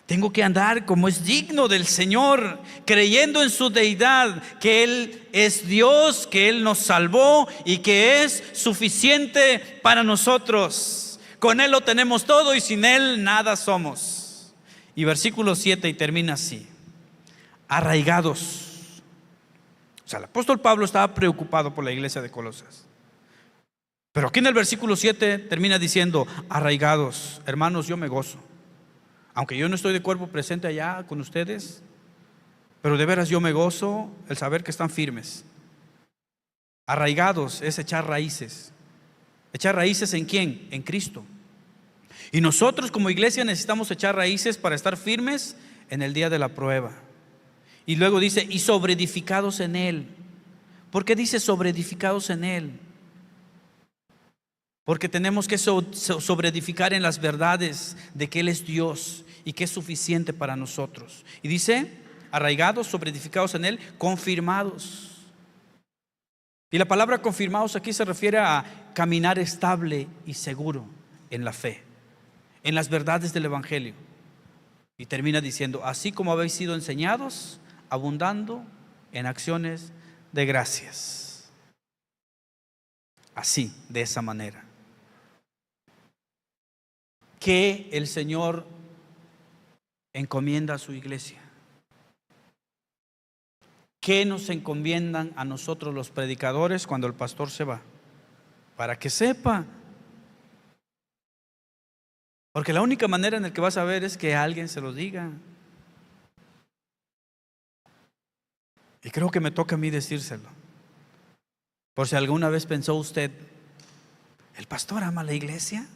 Tengo que andar como es digno del Señor, creyendo en su deidad, que Él es Dios, que Él nos salvó y que es suficiente para nosotros. Con Él lo tenemos todo y sin Él nada somos. Y versículo 7 y termina así: arraigados. O sea, el apóstol Pablo estaba preocupado por la iglesia de Colosas. Pero aquí en el versículo 7 termina diciendo: arraigados. Hermanos, yo me gozo. Aunque yo no estoy de cuerpo presente allá con ustedes, pero de veras yo me gozo el saber que están firmes. Arraigados es echar raíces. ¿Echar raíces en quién? En Cristo. Y nosotros como iglesia necesitamos echar raíces para estar firmes en el día de la prueba. Y luego dice, y sobreedificados en Él. ¿Por qué dice sobreedificados en Él? Porque tenemos que sobreedificar en las verdades de que Él es Dios y que es suficiente para nosotros. Y dice, arraigados, sobreedificados en Él, confirmados. Y la palabra confirmados aquí se refiere a caminar estable y seguro en la fe, en las verdades del Evangelio. Y termina diciendo, así como habéis sido enseñados, abundando en acciones de gracias. Así, de esa manera. Que el Señor encomienda a su iglesia. ¿Qué nos encomiendan a nosotros los predicadores cuando el pastor se va? Para que sepa. Porque la única manera en la que vas a ver es que alguien se lo diga. Y creo que me toca a mí decírselo. Por si alguna vez pensó usted, ¿el pastor ama a la iglesia?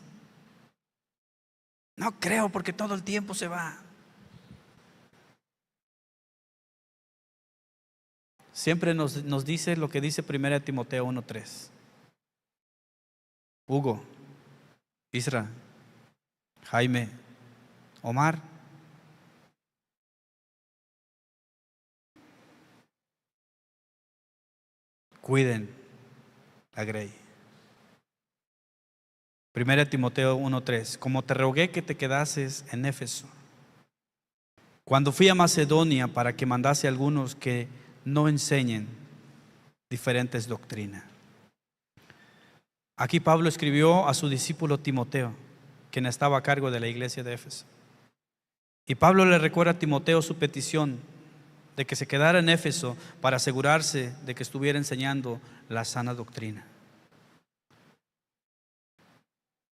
No creo, porque todo el tiempo se va. Siempre nos dice lo que dice 1 Timoteo 1:3. Hugo, Isra, Jaime, Omar, cuiden a Grey. 1 Timoteo 1:3. Como te rogué que te quedases en Éfeso, cuando fui a Macedonia, para que mandase a algunos que no enseñen diferentes doctrinas. Aquí Pablo escribió a su discípulo Timoteo, quien estaba a cargo de la iglesia de Éfeso. Y Pablo le recuerda a Timoteo su petición de que se quedara en Éfeso para asegurarse de que estuviera enseñando la sana doctrina.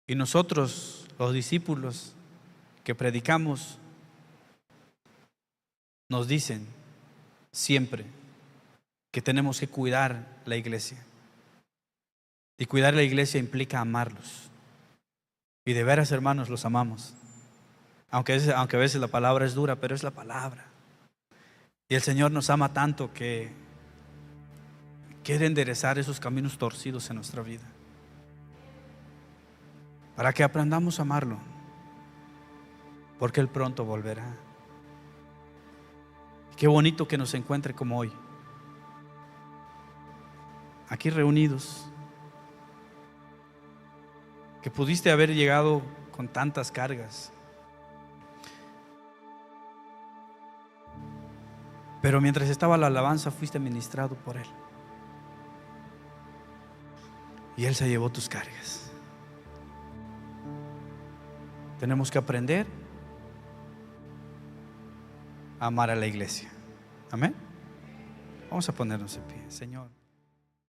Y nosotros, los discípulos que predicamos, nos dicen siempre que tenemos que cuidar la iglesia. Y cuidar la iglesia implica amarlos. Y de veras, hermanos, los amamos. Aunque a veces la palabra es dura, pero es la palabra. Y el Señor nos ama tanto que quiere enderezar esos caminos torcidos en nuestra vida, para que aprendamos a amarlo, porque Él pronto volverá. Qué bonito que nos encuentre como hoy, aquí reunidos, que pudiste haber llegado con tantas cargas, pero mientras estaba la alabanza fuiste ministrado por Él y Él se llevó tus cargas. Tenemos que aprender a amar a la iglesia. Amén. Vamos a ponernos en pie, Señor.